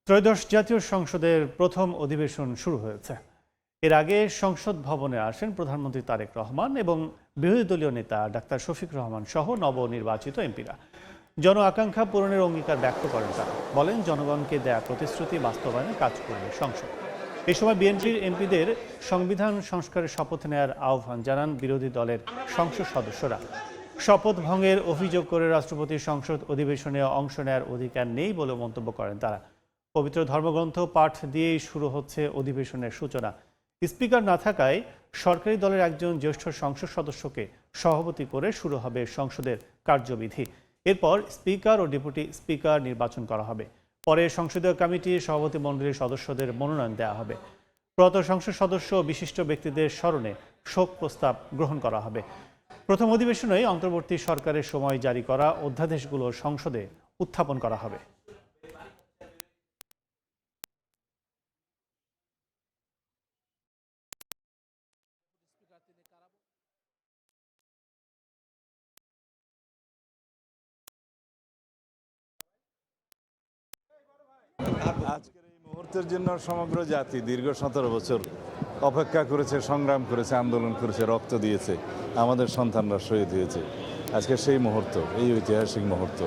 ত্রয়োদশ জাতীয় সংসদের প্রথম অধিবেশন শুরু হয়েছে। এর আগে সংসদ ভবনে আসেন প্রধানমন্ত্রী তারেক রহমান এবং বিরোধী দলীয় নেতা ডাক্তার শফিক রহমান সহ নবনির্বাচিত এমপিরা। জন আকাঙ্ক্ষা পূরণের অঙ্গীকার ব্যক্ত করেন তারা। বলেন, জনগণকে দেয়া প্রতিশ্রুতি বাস্তবায়নে কাজ করবে সংসদ। এ সময় বিএনপির এমপিদের সংবিধান সংস্কারের শপথ নেয়ার আহ্বান জানান বিরোধী দলের সংসদ সদস্যরা। শপথ ভঙ্গের অভিযোগ করে রাষ্ট্রপতির সংসদ অধিবেশনে অংশ নেয়ার অধিকার নেই বলে মন্তব্য করেন তারা। পবিত্র ধর্মগ্রন্থ পাঠ দিয়েই শুরু হচ্ছে অধিবেশনের সূচনা। স্পিকার না থাকায় সরকারি দলের একজন জ্যেষ্ঠ সংসদ সদস্যকে সভাপতি করে শুরু হবে সংসদের কার্যবিধি। এরপর স্পিকার ও ডেপুটি স্পিকার নির্বাচন করা হবে। পরে সংসদীয় কমিটি সভাপতি মণ্ডলীর সদস্যদের মনোনয়ন দেওয়া হবে। প্রয়াত সংসদ সদস্য ও বিশিষ্ট ব্যক্তিদের স্মরণে শোক প্রস্তাব গ্রহণ করা হবে। প্রথম অধিবেশনেই অন্তর্বর্তী সরকারের সময় জারি করা অধ্যাদেশগুলো সংসদে উত্থাপন করা হবে। আজকের এই মুহূর্তের জন্য সমগ্র জাতি দীর্ঘ 17 বছর অপেক্ষা করেছে, সংগ্রাম করেছে, আন্দোলন করেছে, রক্ত দিয়েছে, আমাদের সন্তানরা শহীদ হয়েছে। আজকে সেই মুহূর্ত, এই ঐতিহাসিক মুহূর্ত,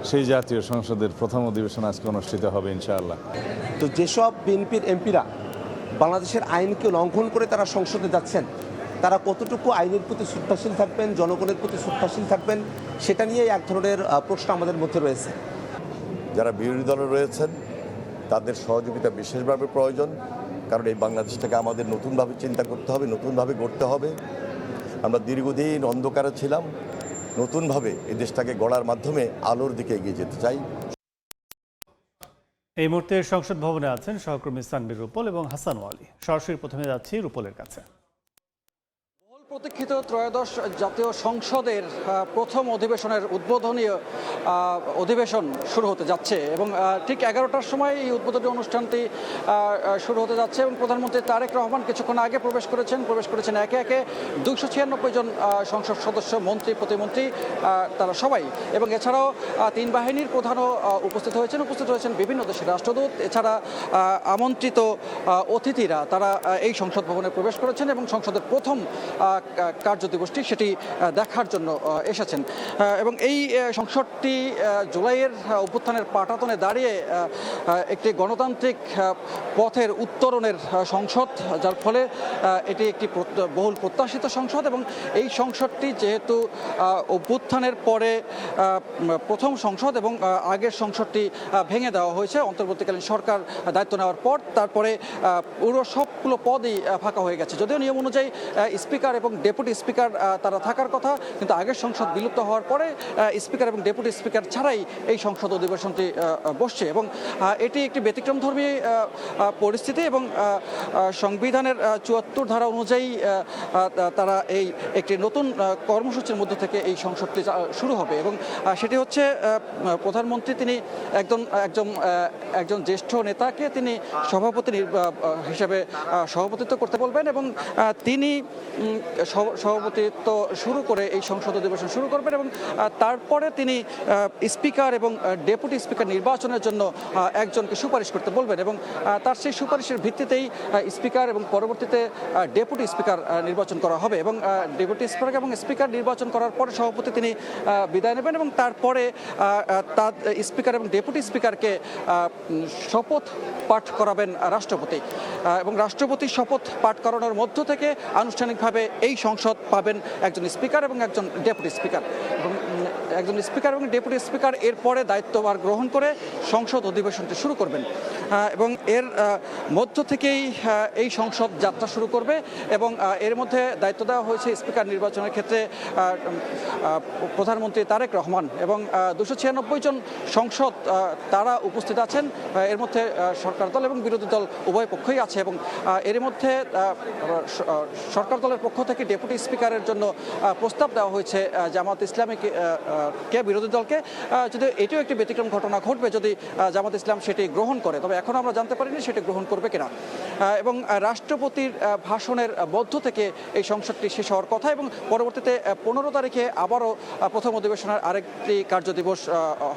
সেই জাতীয় সংসদের প্রথম অধিবেশন আজকে অনুষ্ঠিত হবে ইনশাআল্লাহ। তো যেসব বিএনপির এমপিরা বাংলাদেশের আইনকে লঙ্ঘন করে তারা সংসদে যাচ্ছেন, তারা কতটুকু আইনের প্রতি শ্রদ্ধাশীল থাকবেন, জনগণের প্রতি শ্রদ্ধাশীল থাকবেন, সেটা নিয়ে এক ধরনের প্রশ্ন আমাদের মধ্যে রয়েছে। যারা বিরোধী দলে রয়েছেন তাদের সহযোগিতা বিশেষভাবে প্রয়োজন, কারণ এই বাংলাদেশটাকে আমাদের নতুনভাবে চিন্তা করতে হবে, নতুনভাবে গড়তে হবে। আমরা দীর্ঘদিন অন্ধকারে ছিলাম, নতুনভাবে এই দেশটাকে গড়ার মাধ্যমে আলোর দিকে এগিয়ে যেতে চাই। এই মুহূর্তে সংসদ ভবনে আছেন সহকর্মী সানবির রুপল এবং হাসান ওয়ালি। সরাসরি প্রথমে যাচ্ছি রুপলের কাছে। প্রতীক্ষিত ত্রয়োদশ জাতীয় সংসদের প্রথম অধিবেশনের উদ্বোধনী অধিবেশন শুরু হতে যাচ্ছে এবং ঠিক 11টার সময় এই উদ্বোধনী অনুষ্ঠানটি শুরু হতে যাচ্ছে এবং প্রধানমন্ত্রী তারেক রহমান কিছুক্ষণ আগে প্রবেশ করেছেন একে একে 296 জন সংসদ সদস্য, মন্ত্রী, প্রতিমন্ত্রী, তারা সবাই। এবং এছাড়াও তিন বাহিনীর প্রধানও উপস্থিত হয়েছেন বিভিন্ন দেশের রাষ্ট্রদূত, এছাড়া আমন্ত্রিত অতিথিরা তারা এই সংসদ ভবনে প্রবেশ করেছেন এবং সংসদের প্রথম কার্যদিবসটি সেটি দেখার জন্য এসেছেন। এবং এই সংসদটি জুলাইয়ের অভ্যুত্থানের পাটাতনে দাঁড়িয়ে একটি গণতান্ত্রিক পথের উত্তরণের সংসদ, যার ফলে এটি একটি বহুল প্রত্যাশিত সংসদ। এবং এই সংসদটি যেহেতু অভ্যুত্থানের পরে প্রথম সংসদ এবং আগের সংসদটি ভেঙে দেওয়া হয়েছে অন্তর্বর্তীকালীন সরকার দায়িত্ব নেওয়ার পর, তারপরে পুরো সবগুলো পদই ফাঁকা হয়ে গেছে। যদিও নিয়ম অনুযায়ী স্পিকার এবং ডেপুটি স্পিকার তারা থাকার কথা, কিন্তু আগের সংসদ বিলুপ্ত হওয়ার পরে স্পিকার এবং ডেপুটি স্পিকার ছাড়াই এই সংসদ অধিবেশনটি বসছে। এবং এটি একটি ব্যতিক্রমধর্মী পরিস্থিতি এবং সংবিধানের 74 ধারা অনুযায়ী তারা এই একটি নতুন কর্মসূচির মধ্য থেকে এই সংসদটি শুরু হবে। এবং সেটি হচ্ছে প্রধানমন্ত্রী তিনি একজন জ্যেষ্ঠ নেতাকে তিনি সভাপতি হিসেবে সভাপতিত্ব করতে বলবেন এবং তিনি সভাপতিত্ব শুরু করে এই সংসদ অধিবেশন শুরু করবেন এবং তারপরে তিনি স্পিকার এবং ডেপুটি স্পিকার নির্বাচনের জন্য একজনকে সুপারিশ করতে বলবেন এবং তার সেই সুপারিশের ভিত্তিতেই স্পিকার এবং পরবর্তীতে ডেপুটি স্পিকার নির্বাচন করা হবে। এবং ডেপুটি স্পিকার এবং স্পিকার নির্বাচন করার পরে সভাপতি তিনি বিদায় নেবেন এবং তারপরে তার স্পিকার এবং ডেপুটি স্পিকারকে শপথ পাঠ করাবেন রাষ্ট্রপতি এবং রাষ্ট্রপতি শপথ পাঠ করানোর মধ্য থেকে আনুষ্ঠানিকভাবে এই সংসদ পাবেন একজন স্পিকার এবং একজন ডেপুটি স্পিকার। এবং একজন স্পিকার এবং ডেপুটি স্পিকার এরপরে দায়িত্বভার গ্রহণ করে সংসদ অধিবেশনটি শুরু করবেন এবং এর মধ্য থেকেই এই সংসদ যাত্রা শুরু করবে। এবং এর মধ্যে দায়িত্ব দেওয়া হয়েছে স্পিকার নির্বাচনের ক্ষেত্রে প্রধানমন্ত্রী তারেক রহমান এবং 296 জন সংসদ তারা উপস্থিত আছেন। এর মধ্যে সরকার দল এবং বিরোধী দল উভয় পক্ষই আছে এবং এর মধ্যে সরকার দলের পক্ষ থেকে ডেপুটি স্পিকারের জন্য প্রস্তাব দেওয়া হয়েছে জামাত ইসলামীকে, বিরোধী দলকে। যদি এটিও একটি ব্যতিক্রম ঘটনা ঘটবে যদি জামাত ইসলাম সেটি গ্রহণ করে, তবে এখনও আমরা জানতে পারিনি সেটা গ্রহণ করবে কিনা। এবং রাষ্ট্রপতির ভাষণের মধ্য থেকে এই সংসদটি শেষ হওয়ার কথা এবং পরবর্তীতে 15 তারিখে আবারও প্রথম অধিবেশনের আরেকটি কার্যদিবস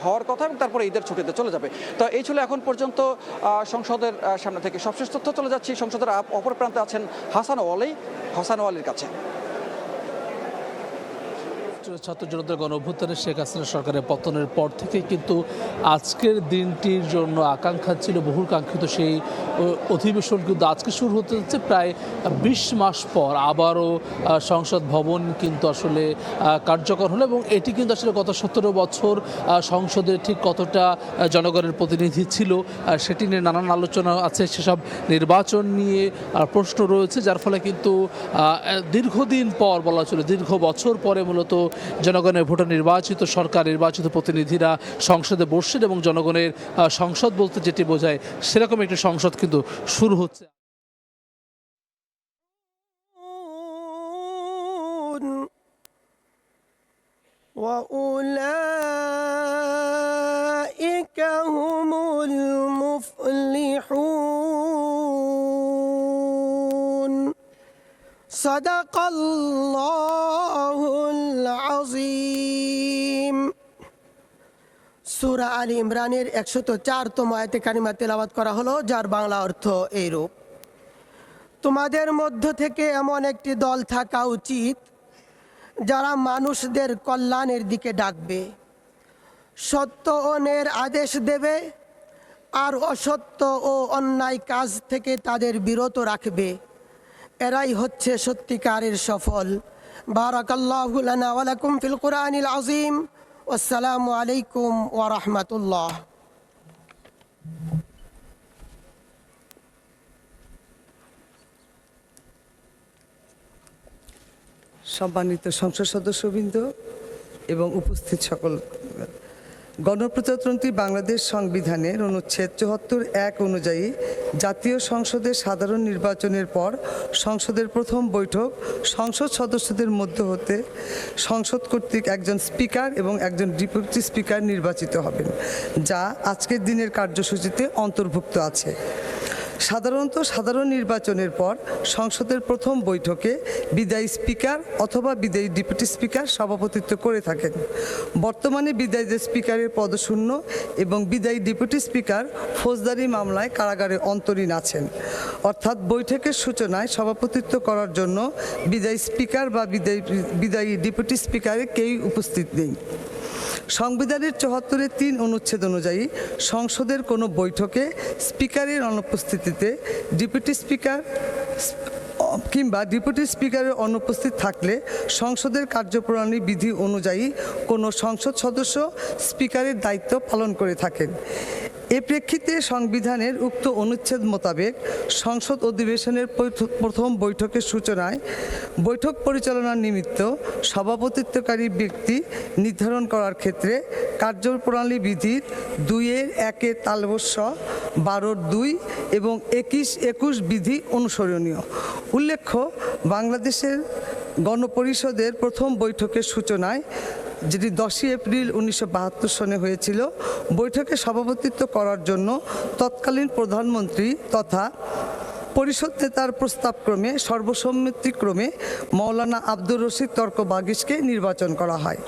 হওয়ার কথা এবং তারপরে ঈদের ছুটিতে চলে যাবে। তো এই ছিল এখন পর্যন্ত সংসদের সামনে থেকে সবশেষ তথ্য। চলে যাচ্ছি সংসদের অপর প্রান্তে আছেন হাসান ওয়ালির কাছে। ছাত্র জনতার গণ অভ্যুত্থানে শেখ হাসিনা সরকারের পতনের পর থেকে কিন্তু আজকের দিনটির জন্য আকাঙ্ক্ষা ছিল, বহুল কাঙ্ক্ষিত সেই অধিবেশন কিন্তু আজকে শুরু হতে যাচ্ছে। প্রায় 20 মাস পর আবারও সংসদ ভবন কিন্তু আসলে কার্যকর হলো এবং এটি কিন্তু আসলে গত 17 বছর সংসদে ঠিক কতটা জনগণের প্রতিনিধি ছিল সেটি নিয়ে নানান আলোচনা আছে, সেসব নির্বাচন নিয়ে প্রশ্ন রয়েছে, যার ফলে কিন্তু দীর্ঘদিন পর বলা চলে দীর্ঘ বছর পরে মূলত জনগণের ভোটে নির্বাচিত সরকার, নির্বাচিত প্রতিনিধিরা সংসদে বসছেন এবং জনগণের সংসদ বলতে যেটি বোঝায় সেরকম একটি সংসদ কিন্তু শুরু হচ্ছে। وأولئك هم المفلحون صدق الله العظيم। সূরা আলী ইমরানের 104তম আয়াতে কারিমা তেলাওয়াত করা হলো, যার বাংলা অর্থ এইরূপ: তোমাদের মধ্য থেকে এমন একটি দল থাকা উচিত যারা মানুষদের কল্যাণের দিকে ডাকবে, সত্য ও ন্যায়ের আদেশ দেবে আর অসত্য ও অন্যায় কাজ থেকে তাদের বিরত রাখবে। এরাই হচ্ছে সত্যিকারের সফল। বারাকাল্লাহু লানা ওয়া লাকুম ফিল কুরআনিল আযীম। আসসালামু আলাইকুম ওয়া রাহমাতুল্লাহ। সম্মানিত সংসদ সদস্যবৃন্দ এবং উপস্থিত সকল, গণপ্রজাতন্ত্রী বাংলাদেশ সংবিধানের অনুচ্ছেদ 74(1) অনুযায়ী জাতীয় সংসদের সাধারণ নির্বাচনের পর সংসদের প্রথম বৈঠক সংসদ সদস্যদের মধ্য হতে সংসদ কর্তৃক একজন স্পিকার এবং একজন ডেপুটি স্পিকার নির্বাচিত হবেন, যা আজকের দিনের কার্যসূচিতে অন্তর্ভুক্ত আছে। সাধারণত সাধারণ নির্বাচনের পর সংসদের প্রথম বৈঠকে বিদায়ী স্পিকার অথবা বিদায়ী ডেপুটি স্পিকার সভাপতিত্ব করে থাকেন। বর্তমানে বিদায়ী স্পিকারের পদশূন্য এবং বিদায়ী ডেপুটি স্পিকার ফৌজদারি মামলায় কারাগারে অন্তরীণ আছেন, অর্থাৎ বৈঠকের সূচনায় সভাপতিত্ব করার জন্য বিদায়ী স্পিকার বা বিদায়ী ডেপুটি স্পিকারের কেউই উপস্থিত নেই। সংবিধানের 74(3) অনুচ্ছেদ অনুযায়ী সংসদের কোনো বৈঠকে স্পিকারের অনুপস্থিতিতে ডেপুটি স্পিকার কিংবা ডেপুটি স্পিকারের অনুপস্থিত থাকলে সংসদের কার্যপ্রণালী বিধি অনুযায়ী কোনো সংসদ সদস্য স্পিকারের দায়িত্ব পালন করে থাকেন। এ প্রেক্ষিতে সংবিধানের উক্ত অনুচ্ছেদ মোতাবেক সংসদ অধিবেশনের প্রথম বৈঠকের সূচনায় বৈঠক পরিচালনার নিমিত্ত সভাপতিত্বকারী ব্যক্তি নির্ধারণ করার ক্ষেত্রে কার্যপ্রণালী বিধির 2(1) তালবস্য 12(2) এবং 21 বিধি অনুসরণীয়। উল্লেখ্য, বাংলাদেশের গণপরিষদের প্রথম বৈঠকের সূচনায়, যেটি 10 এপ্রিল 1972 সনে হয়েছিল, বৈঠকে সভাপতিত্ব করার জন্য তৎকালীন প্রধানমন্ত্রী তথা পরিষদ নেতার প্রস্তাবক্রমে সর্বসম্মতিক্রমে মৌলানা আব্দুর রশিদ তর্ক বাগিশকে নির্বাচন করা হয়।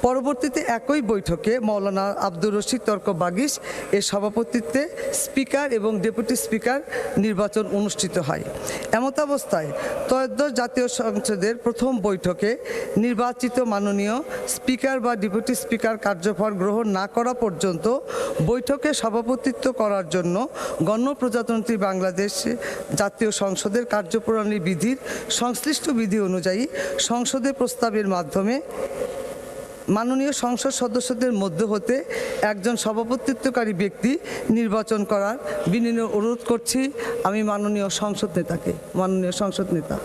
পরবর্তীতে একই বৈঠকে মৌলানা আব্দুর রশিদ তর্ক বাগিশ এর সভাপতিত্বে স্পিকার এবং ডেপুটি স্পিকার নির্বাচন অনুষ্ঠিত হয়। এমতাবস্থায় ত্রয়োদশ জাতীয় সংসদের প্রথম বৈঠকে নির্বাচিত মাননীয় স্পিকার বা ডেপুটি স্পিকার কার্যভার গ্রহণ না করা পর্যন্ত বৈঠকে সভাপতিত্ব করার জন্য গণপ্রজাতন্ত্রী বাংলাদেশ জাতীয় সংসদের কার্যপ্রণালী বিধির সংশ্লিষ্ট বিধি অনুযায়ী সংসদে প্রস্তাবের মাধ্যমে মাননীয় সংসদ সদস্যদের মধ্য হতে একজন সভাপতিত্বকারী ব্যক্তি নির্বাচন করার বিনীত অনুরোধ করছি আমি মাননীয় সংসদ নেতাকে। মাননীয় সংসদ নেতা।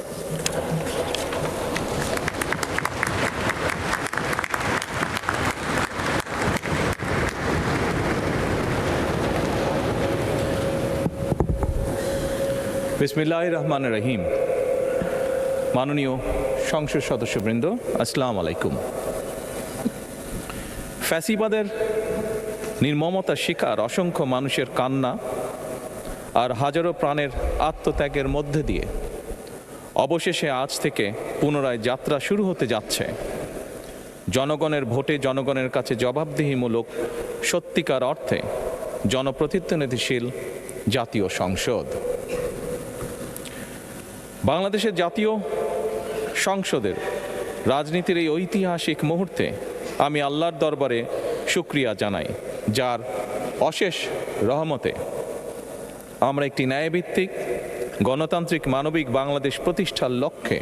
বিসমিল্লাহির রহমানির রহিম। মাননীয় সংসদ সদস্যবৃন্দ, আসসালামু আলাইকুম। ফ্যাসিবাদের নির্মমতার শিকার অসংখ্য মানুষের কান্না আর হাজারো প্রাণের আত্মত্যাগের মধ্যে দিয়ে অবশেষে আজ থেকে পুনরায় যাত্রা শুরু হতে যাচ্ছে জনগণের ভোটে জনগণের কাছে জবাবদিহিমূলক সত্যিকার অর্থে জনপ্রতিনিধিশীল জাতীয় সংসদ। বাংলাদেশের জাতীয় সংসদের রাজনীতির এই ঐতিহাসিক মুহূর্তে আমি আল্লাহর দরবারে শুকরিয়া জানাই, যার অশেষ রহমতে আমরা একটি ন্যায়ভিত্তিক গণতান্ত্রিক মানবিক বাংলাদেশ প্রতিষ্ঠার লক্ষ্যে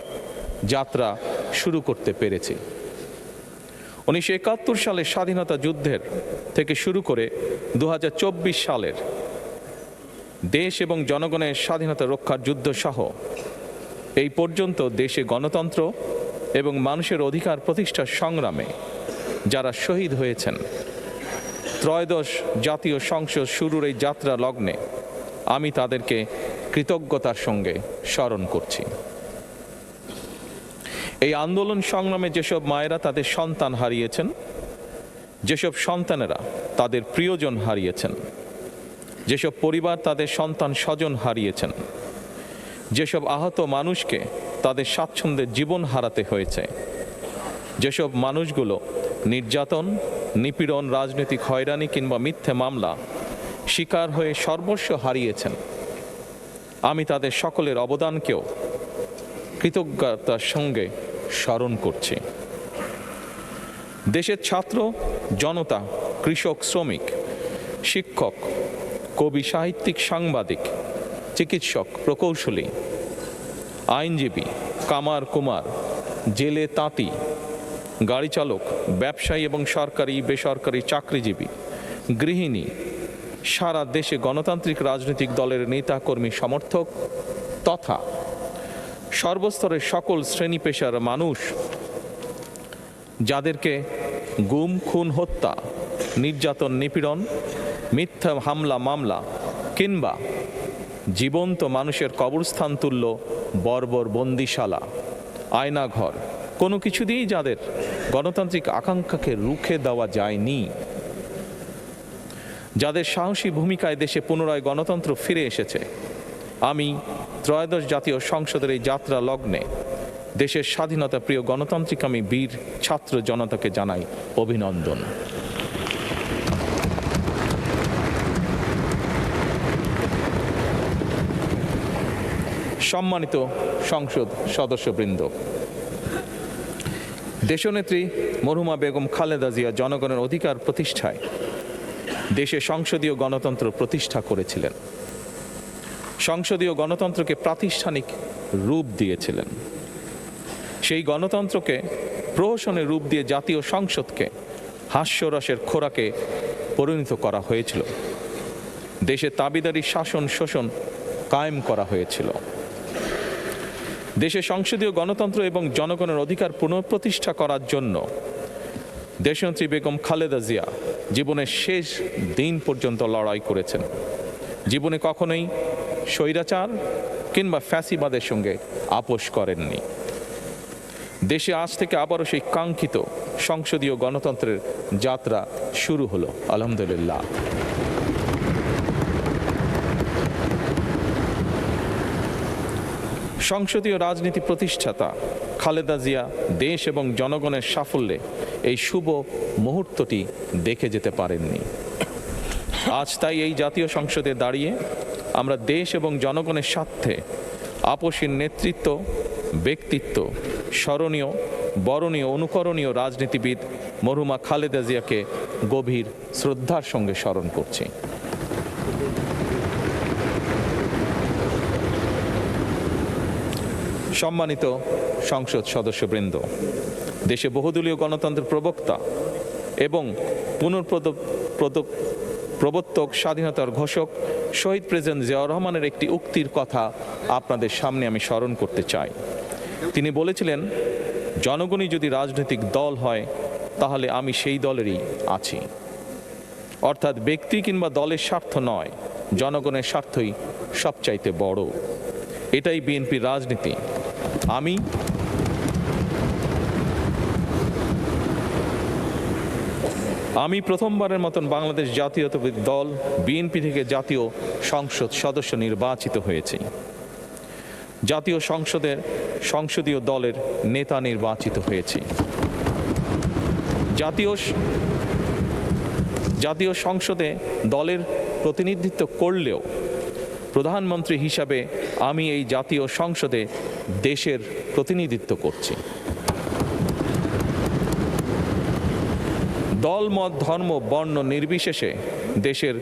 যাত্রা শুরু করতে পেরেছি। 1971 সালের স্বাধীনতা যুদ্ধের থেকে শুরু করে 2024 সালের দেশ এবং জনগণের স্বাধীনতা রক্ষার যুদ্ধ সহ এই পর্যন্ত দেশে গণতন্ত্র এবং মানুষের অধিকার প্রতিষ্ঠার সংগ্রামে যারা শহীদ হয়েছেন, ত্রয়োদশ জাতীয় সংসদ শুরুর এই যাত্রা লগ্নে আমি তাদেরকে কৃতজ্ঞতার সঙ্গে স্মরণ করছি। এই আন্দোলন সংগ্রামে যেসব মায়েরা তাদের সন্তান হারিয়েছেন, যেসব সন্তানেরা তাদের প্রিয়জন হারিয়েছেন, যেসব পরিবার তাদের সন্তান স্বজন হারিয়েছেন, যেসব আহত মানুষকে তাদের স্বাচ্ছন্দ্যের জীবন হারাতে হয়েছে, যেসব মানুষগুলো নির্যাতন, নিপীড়ন, রাজনৈতিক হয়রানি কিংবা মিথ্যে মামলা শিকার হয়ে সর্বস্ব হারিয়েছেন, আমি তাদের সকলের অবদানকেও কৃতজ্ঞতার সঙ্গে স্মরণ করছি। দেশের ছাত্র জনতা, কৃষক, শ্রমিক, শিক্ষক, কবি, সাহিত্যিক, সাংবাদিক, চিকিৎসক, প্রকৌশলী, আইনজীবী, কামার কুমার, জেলে তাঁতি, গাড়ি চালক, ব্যবসায়ী এবং সরকারি বেসরকারি চাকরিজীবী, গৃহিণী, সারা দেশে গণতান্ত্রিক রাজনৈতিক দলের নেতা কর্মী সমর্থক তথা সর্বস্তরের সকল শ্রেণী পেশার মানুষ যাদেরকে গুম, খুন, হত্যা, নির্যাতন, নিপীড়ন, মিথ্যা হামলা মামলা কিংবা জীবন্ত মানুষের কবরস্থান তুল্য বর্বর বন্দিশালা, আয়নাঘর, কোনো কিছু দিয়েই যাদের গণতান্ত্রিক আকাঙ্ক্ষাকে রুখে দেওয়া যায়নি, যাদের সাহসী ভূমিকায় দেশে পুনরায় গণতন্ত্র ফিরে এসেছে, আমি ত্রয়োদশ জাতীয় সংসদের এই যাত্রা লগ্নে দেশের স্বাধীনতা প্রিয় গণতান্ত্রিকামী বীর ছাত্র জনতাকে জানাই অভিনন্দন। সম্মানিত সংসদ সদস্যবৃন্দ, দেশনেত্রী মরহুমা বেগম খালেদা জিয়া জনগণের অধিকার প্রতিষ্ঠায় দেশে সংসদীয় গণতন্ত্র প্রতিষ্ঠা করেছিলেন, সংসদীয় গণতন্ত্রকে প্রাতিষ্ঠানিক রূপ দিয়েছিলেন। সেই গণতন্ত্রকে প্রহসনের রূপ দিয়ে জাতীয় সংসদকে হাস্যরসের খোরাকে পরিণত করা হয়েছিল। দেশে তাবিদারি শাসন শোষণ কায়েম করা হয়েছিল। দেশে সংসদীয় গণতন্ত্র এবং জনগণের অধিকার পুনঃপ্রতিষ্ঠা করার জন্য দেশনেত্রী বেগম খালেদা জিয়া জীবনের শেষ দিন পর্যন্ত লড়াই করেছেন। জীবনে কখনোই স্বৈরাচার কিংবা ফ্যাসিবাদের সঙ্গে আপোষ করেননি। দেশে আজ থেকে আবারও সেই কাঙ্ক্ষিত সংসদীয় গণতন্ত্রের যাত্রা শুরু হলো, আলহামদুলিল্লাহ। সংসদীয় রাজনীতি প্রতিষ্ঠাতা খালেদা জিয়া দেশ এবং জনগণের সাফল্যে এই শুভ মুহূর্তটি দেখে যেতে পারেননি। আজ তাই এই জাতীয় সংসদে দাঁড়িয়ে আমরা দেশ এবং জনগণের স্বার্থে আপসীর নেতৃত্ব, ব্যক্তিত্ব, স্মরণীয়, বরণীয়, অনুকরণীয় রাজনীতিবিদ মরহুমা খালেদা জিয়াকে গভীর শ্রদ্ধার সঙ্গে স্মরণ করছি। সম্মানিত সংসদ সদস্যবৃন্দ, দেশে বহুদলীয় গণতন্ত্রের প্রবক্তা এবং প্রবর্তক, স্বাধীনতার ঘোষক শহীদ প্রেসিডেন্ট জিয়াউর রহমানের একটি উক্তির কথা আপনাদের সামনে আমি স্মরণ করতে চাই। তিনি বলেছিলেন, জনগণই যদি রাজনৈতিক দল হয় তাহলে আমি সেই দলেরই আছি। অর্থাৎ ব্যক্তি কিংবা দলের স্বার্থ নয়, জনগণের স্বার্থই সবচাইতে বড়। এটাই বিএনপির রাজনীতি। আমি আমি প্রথমবারের মতন বাংলাদেশ জাতীয়তাবাদী দল বিএনপি থেকে জাতীয় সংসদ সদস্য নির্বাচিত হয়েছি। জাতীয় সংসদের সংসদীয় দলের নেতা নির্বাচিত হয়েছি। জাতীয় সংসদে দলের প্রতিনিধিত্ব করলেও প্রধানমন্ত্রী হিসাবে আমি এই জাতীয় সংসদে দেশের প্রতিনিধিত্ব করছি। দল মত ধর্ম বর্ণ নির্বিশেষে দেশের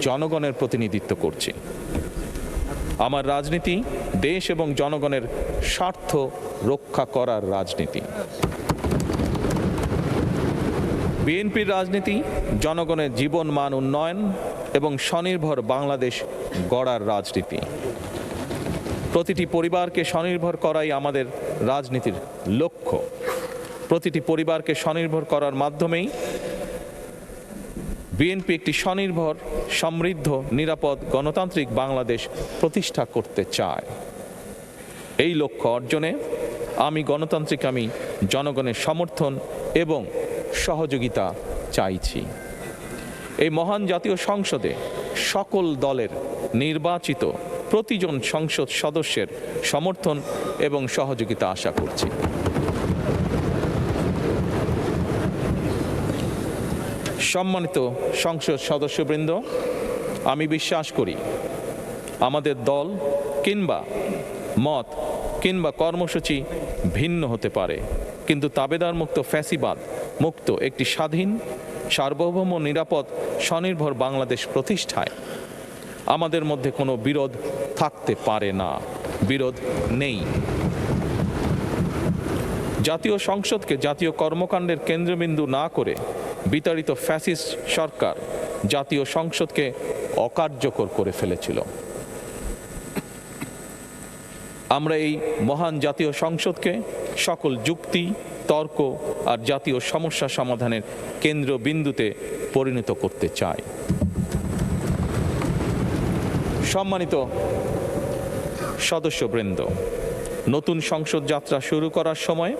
জনগণের প্রতিনিধিত্ব করছি। আমার রাজনীতি দেশ এবং জনগণের স্বার্থ রক্ষা করার রাজনীতি। বিএনপির রাজনীতি জনগণের জীবন মান উন্নয়ন এবং স্বনির্ভর বাংলাদেশ গড়ার রাজনীতি। প্রতিটি পরিবারকে স্বনির্ভর করাই আমাদের রাজনীতির লক্ষ্য। প্রতিটি পরিবারকে স্বনির্ভর করার মাধ্যমেই বিএনপি একটি স্বনির্ভর, সমৃদ্ধ, নিরাপদ, গণতান্ত্রিক বাংলাদেশ প্রতিষ্ঠা করতে চায়। এই লক্ষ্য অর্জনে আমি জনগণের সমর্থন এবং সহযোগিতা চাইছি। এই মহান জাতীয় সংসদে সকল দলের নির্বাচিত প্রতিজন সংসদ সদস্যের সমর্থন এবং সহযোগিতা আশা করছি। সম্মানিত সংসদ সদস্যবৃন্দ, আমি বিশ্বাস করি আমাদের দল কিংবা মত কিংবা কর্মসূচি ভিন্ন হতে পারে, কিন্তু তাবেদার মুক্ত, ফ্যাসিবাদ মুক্ত একটি স্বাধীন, সার্বভৌম, নিরাপদ, স্বনির্ভর বাংলাদেশ প্রতিষ্ঠায় আমাদের মধ্যে কোনো বিরোধ থাকতে পারে না, বিরোধ নেই। জাতীয় সংসদকে জাতীয় কর্মকাণ্ডের কেন্দ্রবিন্দু না করে বিতাড়িত ফ্যাসিস্ট সরকার জাতীয় সংসদকে অকার্যকর করে ফেলেছিল। আমরা এই মহান জাতীয় সংসদকে সকল যুক্তি, তর্ক আর জাতীয় সমস্যা সমাধানের কেন্দ্রবিন্দুতে পরিণত করতে চাই। সম্মানিত সদস্যবৃন্দ, নতুন সংসদ যাত্রা শুরু করার সময়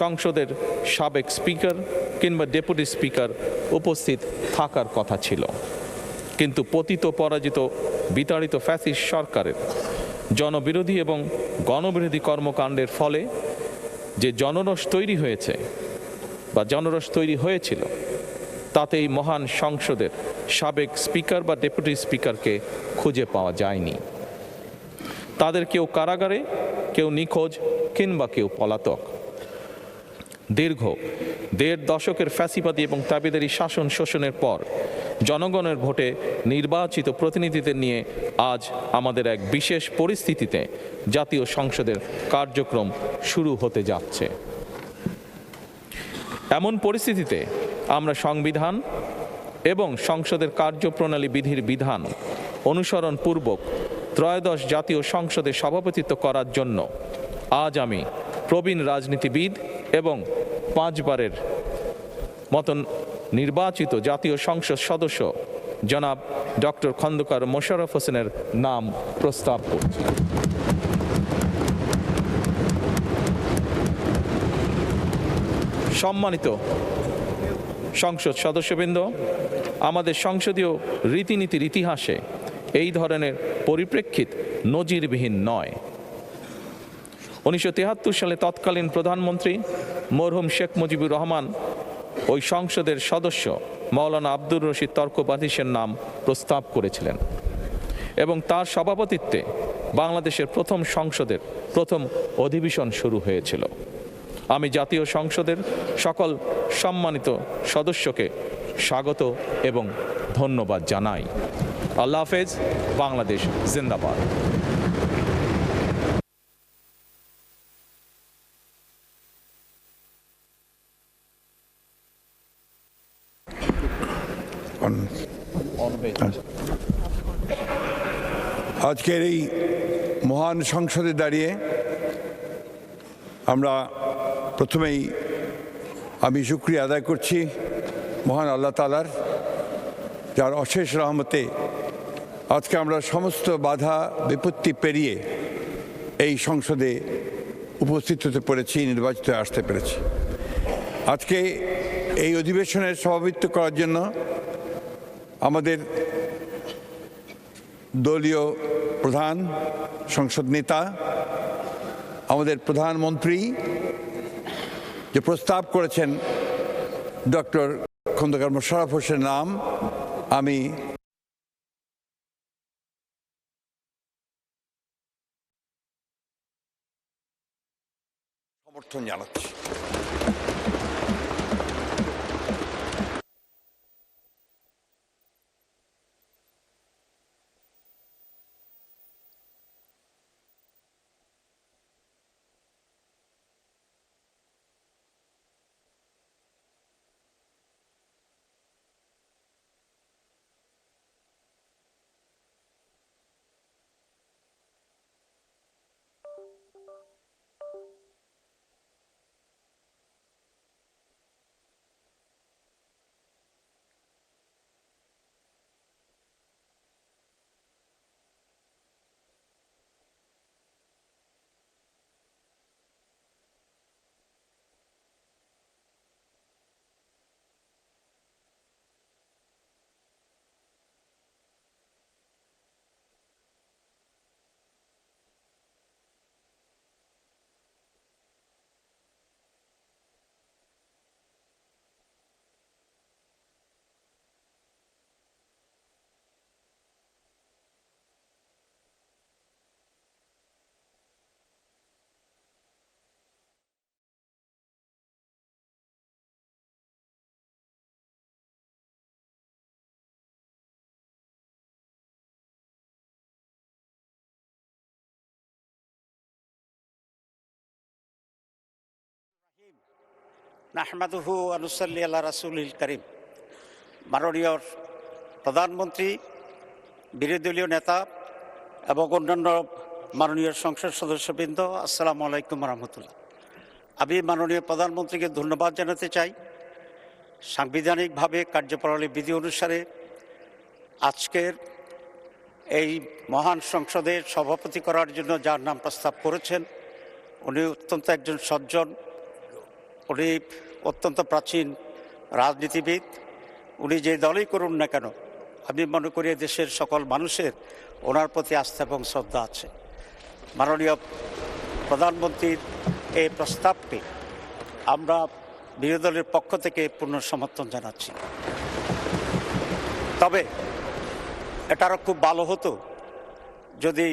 সংসদের সাবেক স্পিকার কিংবা ডেপুটি স্পিকার উপস্থিত থাকার কথা ছিল, কিন্তু পতিত, পরাজিত, বিতাড়িত ফ্যাসিস্ট সরকারের জনবিরোধী এবং গণবিরোধী কর্মকাণ্ডের ফলে যে জনরোষ তৈরি হয়েছে বা জনরোষ তৈরি হয়েছিল, তাতে এই মহান সংসদের সাবেক স্পিকার বা ডেপুটি স্পিকারকে খুঁজে পাওয়া যায়নি। তাদের কেউ কারাগারে, কেউ নিখোঁজ কিংবা কেউ পলাতক। দীর্ঘ ১.৫ দশকের ফ্যাসিবাদী এবং তাবেদারি শাসন শোষণের পর জনগণের ভোটে নির্বাচিত প্রতিনিধিদের নিয়ে আজ আমাদের এক বিশেষ পরিস্থিতিতে জাতীয় সংসদের কার্যক্রম শুরু হতে যাচ্ছে। এমন পরিস্থিতিতে আমরা সংবিধান এবং সংসদের কার্যপ্রণালী বিধির বিধান অনুসরণ পূর্বক ত্রয়োদশ জাতীয় সংসদে সভাপতিত্ব করার জন্য আজ আমি প্রবীণ রাজনীতিবিদ এবং 5 বারের মতন নির্বাচিত জাতীয় সংসদ সদস্য জনাব ডক্টর খন্দকার মোশাররফ হোসেনের নাম প্রস্তাব করছি। সম্মানিত সংসদ সদস্যবৃন্দ, আমাদের সংসদীয় রীতিনীতির ইতিহাসে এই ধরনের পরিপ্রেক্ষিত নজিরবিহীন নয়। 1973 সালে তৎকালীন প্রধানমন্ত্রী মরহুম শেখ মুজিবুর রহমান ওই সংসদের সদস্য মাওলানা আব্দুর রশিদ তর্কবাদিসের নাম প্রস্তাব করেছিলেন এবং তার সভাপতিত্বে বাংলাদেশের প্রথম সংসদের প্রথম অধিবেশন শুরু হয়েছিল। আমি জাতীয় সংসদের সকল সম্মানিত সদস্যকে স্বাগত এবং ধন্যবাদ জানাই। আল্লাহ হাফেজ। বাংলাদেশ জিন্দাবাদ। আজকের এই মহান সংসদে দাঁড়িয়ে আমরা প্রথমেই আমি শুকরিয়া আদায় করছি মহান আল্লাহ তাআলার, যার অশেষ রহমতে আজকে আমরা সমস্ত বাধা বিপত্তি পেরিয়ে এই সংসদে উপস্থিত হতে পেরেছি, নির্বাচিত আসতে পেরেছি। আজকে এই অধিবেশনের সভাপতিত্ব করার জন্য আমাদের দলীয় প্রধান সংসদ নেতা আমাদের প্রধানমন্ত্রী যে প্রস্তাব করেছেন ডক্টর খন্দকার মোশাররফ হোসেনের নাম আমি সমর্থন জানাচ্ছি। নাহমাদুহু ওয়া নুসাল্লি আলা রাসূলিল কারীম। মাননীয় প্রধানমন্ত্রী, বিরোধী দলীয় নেতা এবং অন্যান্য মাননীয় সংসদ সদস্যবৃন্দ, আসসালামু আলাইকুম রহমতুল্লাহ। আমি মাননীয় প্রধানমন্ত্রীকে ধন্যবাদ জানাতে চাই। সাংবিধানিকভাবে কার্যপ্রণালী বিধি অনুসারে আজকের এই মহান সংসদের সভাপতি করার জন্য যার নাম প্রস্তাব করেছেন, উনি অত্যন্ত একজন সজ্জন, উনি অত্যন্ত প্রাচীন রাজনীতিবিদ। উনি যে দলই করুন না কেন, আমি মনে করি দেশের সকল মানুষের ওনার প্রতি আস্থা এবং শ্রদ্ধা আছে। মাননীয় প্রধানমন্ত্রীর এই প্রস্তাবকে আমরা বিরোধী দলের পক্ষ থেকে পূর্ণ সমর্থন জানাচ্ছি। তবে এটা আরও খুব ভালো হতো যদি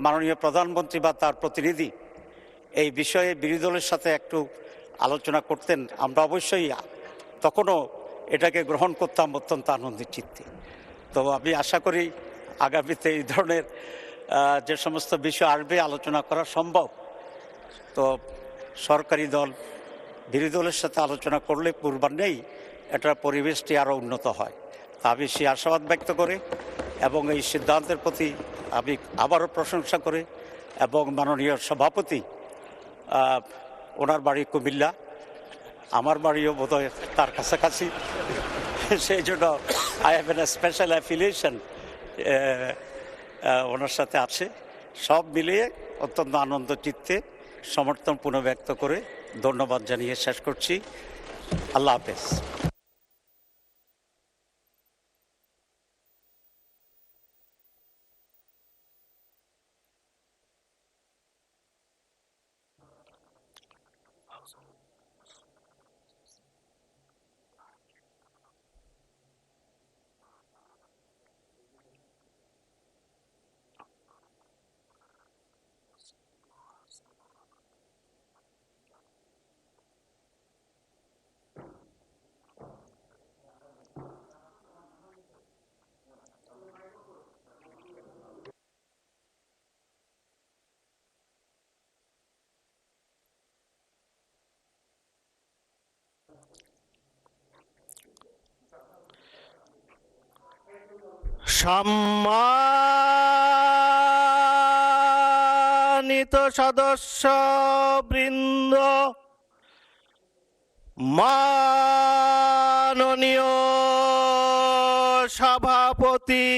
মাননীয় প্রধানমন্ত্রী বা তার প্রতিনিধি এই বিষয়ে বিরোধী দলের সাথে একটু আলোচনা করতেন। আমরা অবশ্যই তখনও এটাকে গ্রহণ করতাম অত্যন্ত আনন্দের চিত্তে। তো আমি আশা করি আগামীতে এই ধরনের যে সমস্ত বিষয় আসবে আলোচনা করা সম্ভব। তো সরকারি দল বিরোধী দলের সাথে আলোচনা করলে পূর্বান্নেই এটার পরিবেশটি আরও উন্নত হয়। তা আমি সেই আশাবাদ ব্যক্ত করে এবং এই সিদ্ধান্তের প্রতি আমি আবারও প্রশংসা করে এবং মাননীয় সভাপতি, ওনার বাড়ি কুমিল্লা, আমার বাড়িও বোধহয় তার কাছাকাছি, সেই জন্য I have an special affiliation ওনার সাথে আছে। সব মিলিয়ে অত্যন্ত আনন্দ চিত্তে সমর্থন পুনঃব্যক্ত করে ধন্যবাদ জানিয়ে শেষ করছি। আল্লাহ হাফেজ। সম্মানিত সদস্য বৃন্দ, মাননীয় সভাপতি,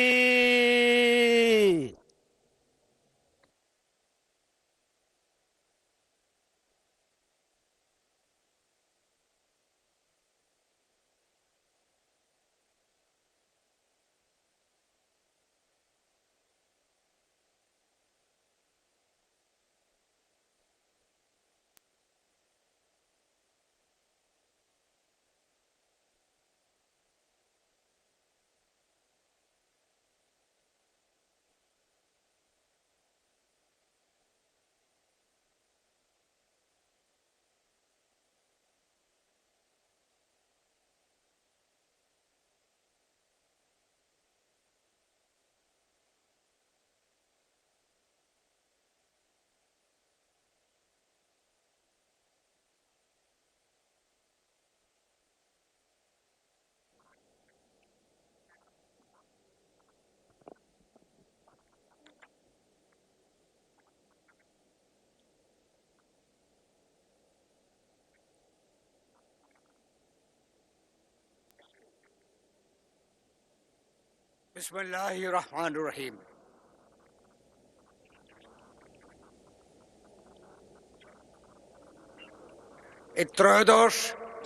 বিসমিল্লাহির রহমানির রহিম। এই ত্রয়োদশ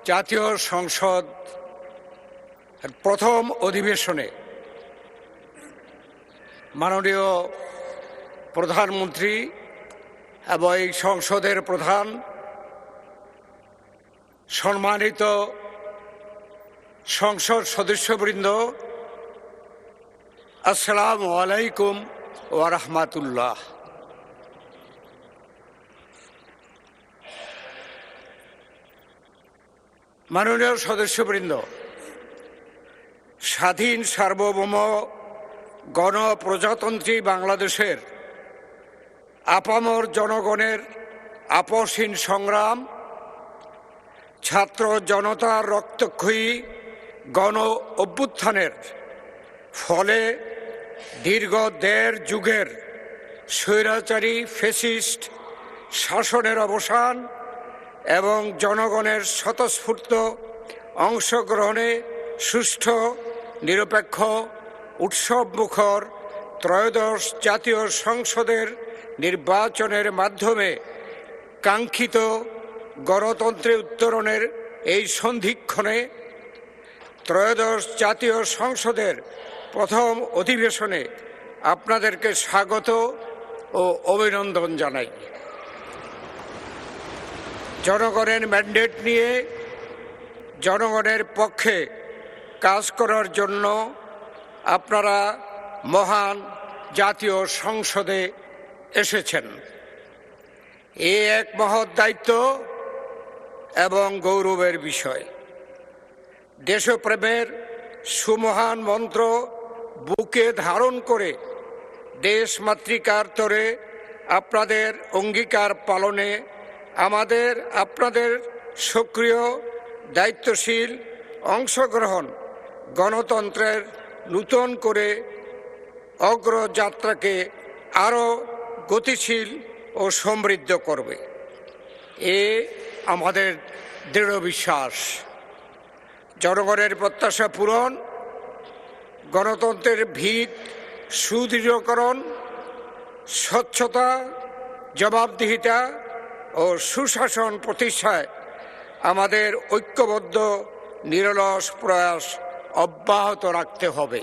জাতীয় সংসদ প্রথম অধিবেশনে মাননীয় প্রধানমন্ত্রী এবং এই সংসদের প্রধান, সম্মানিত সংসদ সদস্যবৃন্দ, আসসালামু আলাইকুম ওয়া রাহমাতুল্লাহ। মাননীয় সদস্যবৃন্দ, স্বাধীন সার্বভৌম গণপ্রজাতন্ত্রী বাংলাদেশের আপামর জনগণের আপসহীন সংগ্রাম, ছাত্র জনতার রক্তক্ষয়ী গণ অভ্যুত্থানের ফলে দীর্ঘ 1.5 যুগের স্বৈরাচারী ফ্যাসিস্ট শাসনের অবসান এবং জনগণের স্বতঃস্ফূর্ত অংশগ্রহণে সুষ্ঠু, নিরপেক্ষ, উৎসবমুখর ত্রয়োদশ জাতীয় সংসদের নির্বাচনের মাধ্যমে কাঙ্ক্ষিত গণতন্ত্রে উত্তরণের এই সন্ধিক্ষণে ত্রয়োদশ জাতীয় সংসদের প্রথম অধিবেশনে আপনাদেরকে স্বাগত ও অভিনন্দন জানাই। জনগণের ম্যান্ডেট নিয়ে জনগণের পক্ষে কাজ করার জন্য আপনারা মহান জাতীয় সংসদে এসেছেন। এ এক মহৎ দায়িত্ব এবং গৌরবের বিষয়। দেশপ্রেমের সুমহান মন্ত্র বুকে ধারণ করে দেশ মাতৃকার তরে আপনাদের অঙ্গীকার পালনে আপনাদের সক্রিয় দায়িত্বশীল অংশগ্রহণ গণতন্ত্রের নূতন করে অগ্রযাত্রাকে আরও গতিশীল ও সমৃদ্ধ করবে, এ আমাদের দৃঢ় বিশ্বাস। জনগণের প্রত্যাশা পূরণ, গণতন্ত্রের ভিত সুদৃঢ়করণ, স্বচ্ছতা, জবাবদিহিতা ও সুশাসন প্রতিষ্ঠায় আমাদের ঐক্যবদ্ধ নিরলস প্রয়াস অব্যাহত রাখতে হবে।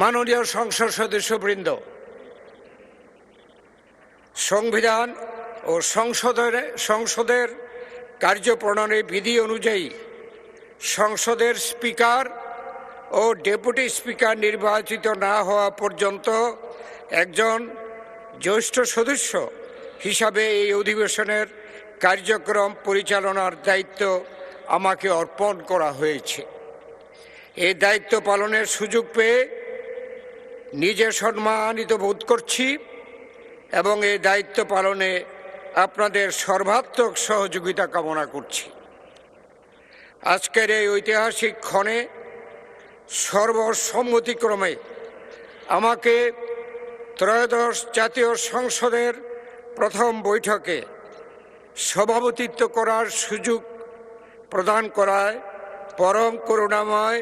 মাননীয় সংসদ সদস্যবৃন্দ, সংবিধান ও সংসদের কার্যপ্রণালী বিধি অনুযায়ী সংসদের স্পিকার ও ডেপুটি স্পিকার নির্বাচিত না হওয়া পর্যন্ত একজন জ্যেষ্ঠ সদস্য হিসাবে এই অধিবেশনের কার্যক্রম পরিচালনার দায়িত্ব আমাকে অর্পণ করা হয়েছে। এই দায়িত্ব পালনের সুযোগ পেয়ে নিজে সম্মানিত বোধ করছি এবং এই দায়িত্ব পালনে আপনাদের সর্বাত্মক সহযোগিতা কামনা করছি। আজকের এই ঐতিহাসিক ক্ষণে সর্বসম্মতিক্রমে আমাকে ত্রয়োদশ জাতীয় সংসদের প্রথম বৈঠকে সভাপতিত্ব করার সুযোগ প্রদান করায় পরম করুণাময়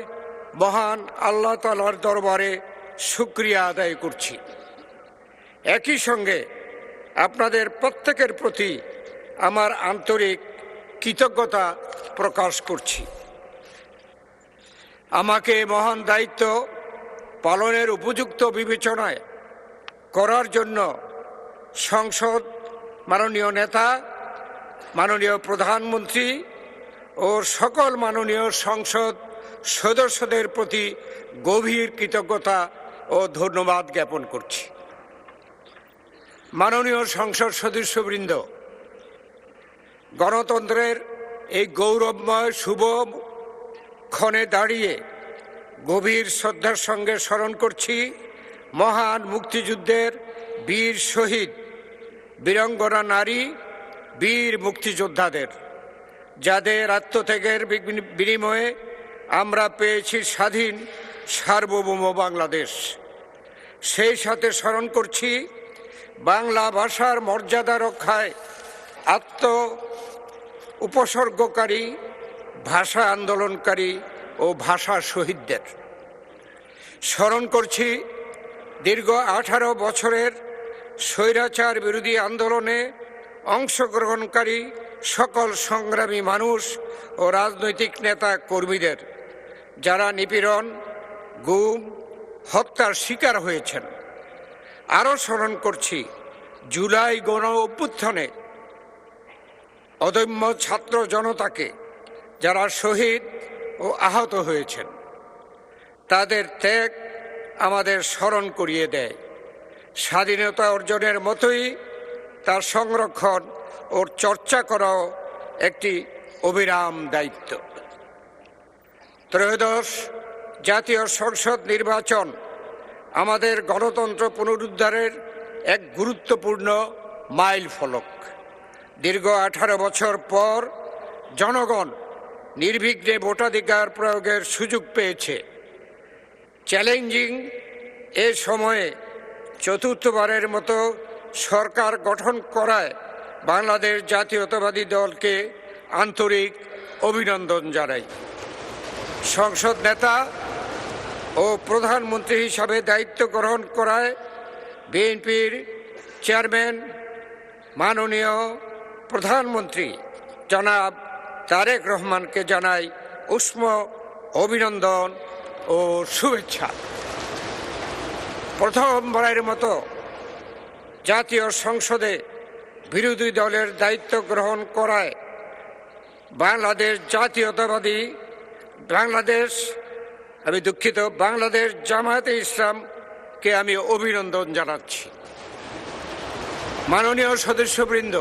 মহান আল্লাহ তাআলার দরবারে শুকরিয়া আদায় করছি। একই সঙ্গে আপনাদের প্রত্যেকের প্রতি আমার আন্তরিক কৃতজ্ঞতা প্রকাশ করছি। আমাকে মহান দায়িত্ব পালনের উপযুক্ত বিবেচনায় করার জন্য সংসদ, মাননীয় নেতা, মাননীয় প্রধানমন্ত্রী ও সকল মাননীয় সংসদ সদস্যদের প্রতি গভীর কৃতজ্ঞতা ও ধন্যবাদ জ্ঞাপন করছি। মাননীয় সংসদ সদস্যবৃন্দ, গণতন্ত্রের এই গৌরবময় শুভ ক্ষণে দাঁড়িয়ে গভীর শ্রদ্ধার সঙ্গে স্মরণ করছি মহান মুক্তিযুদ্ধের বীর শহীদ, বীরাঙ্গনা নারী, বীর মুক্তিযোদ্ধাদের, যাদের আত্মত্যাগের বিনিময়ে আমরা পেয়েছি স্বাধীন সার্বভৌম বাংলাদেশ। সেই সাথে স্মরণ করছি বাংলা ভাষার মর্যাদা রক্ষায় উপসর্গকারী, ভাষা আন্দোলনকারী ও ভাষা শহীদদের। স্মরণ করছি দীর্ঘ 18 বছরের স্বৈরাচার বিরোধী আন্দোলনে অংশগ্রহণকারী সকল সংগ্রামী মানুষ ও রাজনৈতিক নেতা কর্মীদের, যারা নিপীড়ন, গুম, হত্যার শিকার হয়েছেন। আরও স্মরণ করছি জুলাই গণ অভ্যুত্থানে অদম্য ছাত্র জনতাকে, যারা শহীদ ও আহত হয়েছেন। তাদের ত্যাগ আমাদের স্মরণ করিয়ে দেয় স্বাধীনতা অর্জনের মতোই তার সংরক্ষণ ও চর্চা করাও একটি অবিরাম দায়িত্ব। ত্রয়োদশ জাতীয় সংসদ নির্বাচন আমাদের গণতন্ত্র পুনরুদ্ধারের এক গুরুত্বপূর্ণ মাইল ফলক। দীর্ঘ 18 বছর পর জনগণ নির্বিঘ্নে ভোটাধিকার প্রয়োগের সুযোগ পেয়েছে। চ্যালেঞ্জিং এ সময়ে চতুর্থবারের মতো সরকার গঠন করায় বাংলাদেশ জাতীয়তাবাদী দলকে আন্তরিক অভিনন্দন জানাই। সংসদ নেতা ও প্রধানমন্ত্রী হিসাবে দায়িত্ব গ্রহণ করায় বিএনপির চেয়ারম্যান মাননীয় প্রধানমন্ত্রী জনাব তারেক রহমানকে জানাই উষ্ম অভিনন্দন ও শুভেচ্ছা। প্রথমবারের মতো জাতীয় সংসদে বিরোধী দলের দায়িত্ব গ্রহণ করায় বাংলাদেশ জামায়াতে ইসলামকে আমি অভিনন্দন জানাচ্ছি। মাননীয় সদস্যবৃন্দ,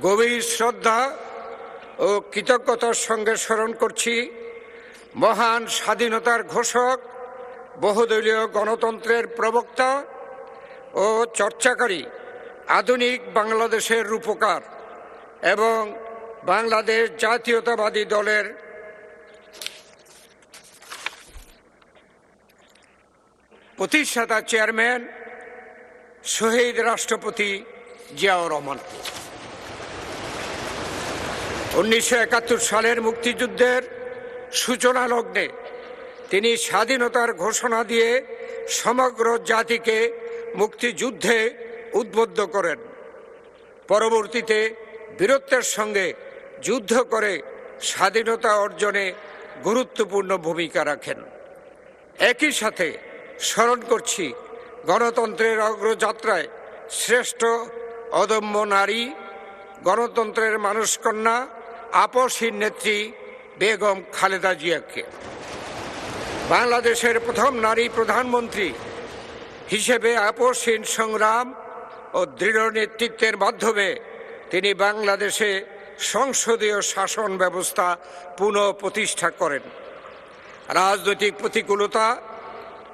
গভীর শ্রদ্ধা ও কৃতজ্ঞতার সঙ্গে স্মরণ করছি মহান স্বাধীনতার ঘোষক, বহুদলীয় গণতন্ত্রের প্রবক্তা ও চর্চাকারী আধুনিক বাংলাদেশের রূপকার এবং বাংলাদেশ জাতীয়তাবাদী দলের প্রতিষ্ঠাতা চেয়ারম্যান শহীদ রাষ্ট্রপতি জিয়াউর রহমান। 1971 সালের মুক্তিযুদ্ধের সূচনা লগ্নে তিনি স্বাধীনতার ঘোষণা দিয়ে সমগ্র জাতিকে মুক্তিযুদ্ধে উদ্বুদ্ধ করেন। পরবর্তীতে বীরত্বের সঙ্গে যুদ্ধ করে স্বাধীনতা অর্জনে গুরুত্বপূর্ণ ভূমিকা রাখেন। একই সাথে স্মরণ করছি গণতন্ত্রের অগ্রযাত্রায় শ্রেষ্ঠ অদম্য নারী, গণতন্ত্রের মানুষকন্যা, আপসহীন নেত্রী বেগম খালেদা জিয়াকে। বাংলাদেশের প্রথম নারী প্রধানমন্ত্রী হিসেবে আপসহীন সংগ্রাম ও দৃঢ় নেতৃত্বের মাধ্যমে তিনি বাংলাদেশে সংসদীয় শাসন ব্যবস্থা পুনঃপ্রতিষ্ঠা করেন। রাজনৈতিক প্রতিকূলতা,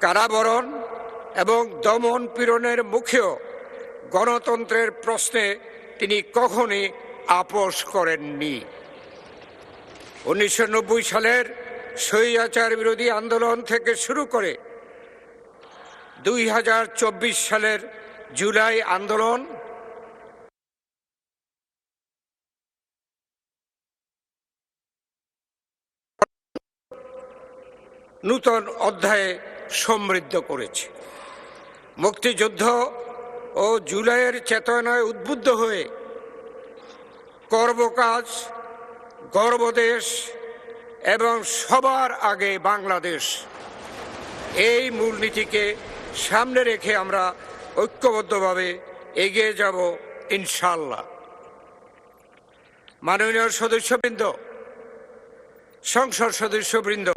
কারাবরণ এবং দমন পীড়নের মুখেও গণতন্ত্রের প্রশ্নে তিনি কখনই আপোস করেননি। 1990 সালের স্বৈরাচার বিরোধী আন্দোলন থেকে শুরু করে 2024 সালের জুলাই আন্দোলন, নূতন অধ্যায়ে সমৃদ্ধ করেছে। মুক্তিযুদ্ধ ও জুলাইয়ের চেতনায় উদ্বুদ্ধ হয়ে কর্মকাজ, গর্বদেশ এবং সবার আগে বাংলাদেশ, এই মূলনীতিকে সামনে রেখে আমরা ঐক্যবদ্ধভাবে এগিয়ে যাব ইনশাআল্লাহ। মাননীয় সদস্যবৃন্দ, সংসদ সদস্যবৃন্দ,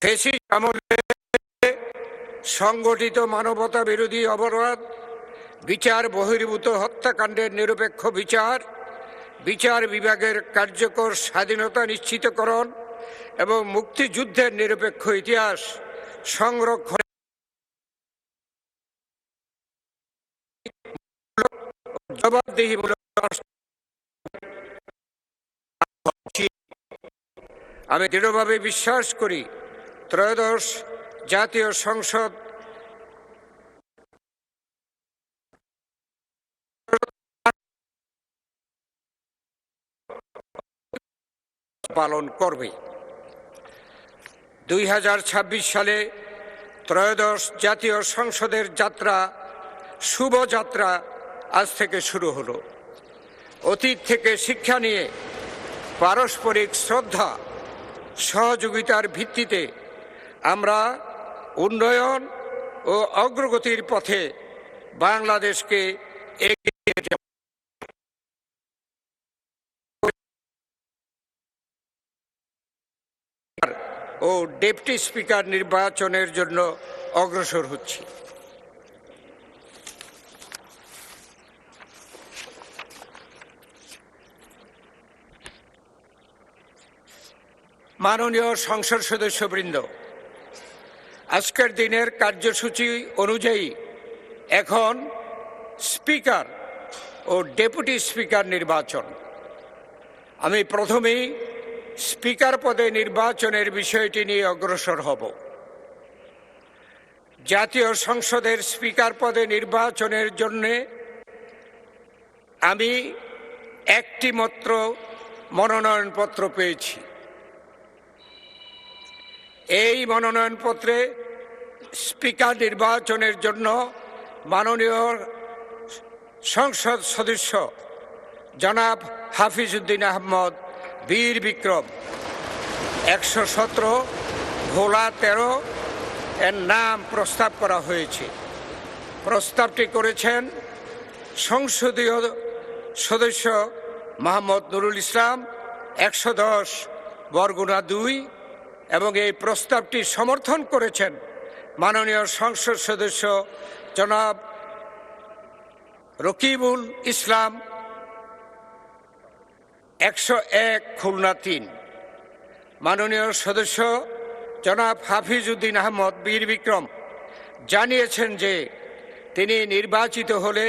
ফ্যাসিস্ট আমলে সংগঠিত মানবতা বিরোধী অপরাধ, বিচার বহির্ভূত হত্যাকাণ্ডের নিরপেক্ষ বিচার, বিচার বিভাগের কার্যকর স্বাধীনতা নিশ্চিতকরণ এবং মুক্তিযুদ্ধের নিরপেক্ষ ইতিহাস সংরক্ষণ জবাবদিহিমূলক। আমি দৃঢ়ভাবে বিশ্বাস করি ত্রয়োদশ জাতীয় সংসদ পালন করবে। 2026 সালে ত্রয়োদশ জাতীয় সংসদের যাত্রা শুভযাত্রা আজ থেকে শুরু হলো। অতীত থেকে শিক্ষা নিয়ে পারস্পরিক শ্রদ্ধা সহযোগিতার ভিত্তিতে আমরা উন্নয়ন ও অগ্রগতির পথে বাংলাদেশকে এগিয়ে যাব। ও ডেপুটি স্পিকার নির্বাচনের জন্য অগ্রসর হচ্ছি। মাননীয় সংসদ সদস্যবৃন্দ, আজকের দিনের কার্যসূচি অনুযায়ী এখন স্পিকার ও ডেপুটি স্পিকার নির্বাচন। আমি প্রথমেই স্পিকার পদে নির্বাচনের বিষয়টি নিয়ে অগ্রসর হব। জাতীয় সংসদের স্পিকার পদে নির্বাচনের জন্য আমি একটি মাত্র মনোনয়নপত্র পেয়েছি। এই মনোনয়নপত্রে স্পিকার নির্বাচনের জন্য মাননীয় সংসদ সদস্য জনাব হাফিজউদ্দিন আহমদ বীর বিক্রম 117 ভোলা 13 এর নাম প্রস্তাব করা হয়েছে। প্রস্তাবটি করেছেন সংসদীয় সদস্য মোহাম্মদ নুরুল ইসলাম 110 বরগুনা 2 এবং এই প্রস্তাবটি সমর্থন করেছেন মাননীয় সংসদ সদস্য জনাব রকিবুল ইসলাম 101 খুলনা 3। মাননীয় সদস্য জনাব হাফিজউদ্দিন আহমদ বীর বিক্রম জানিয়েছেন যে তিনি নির্বাচিত হলে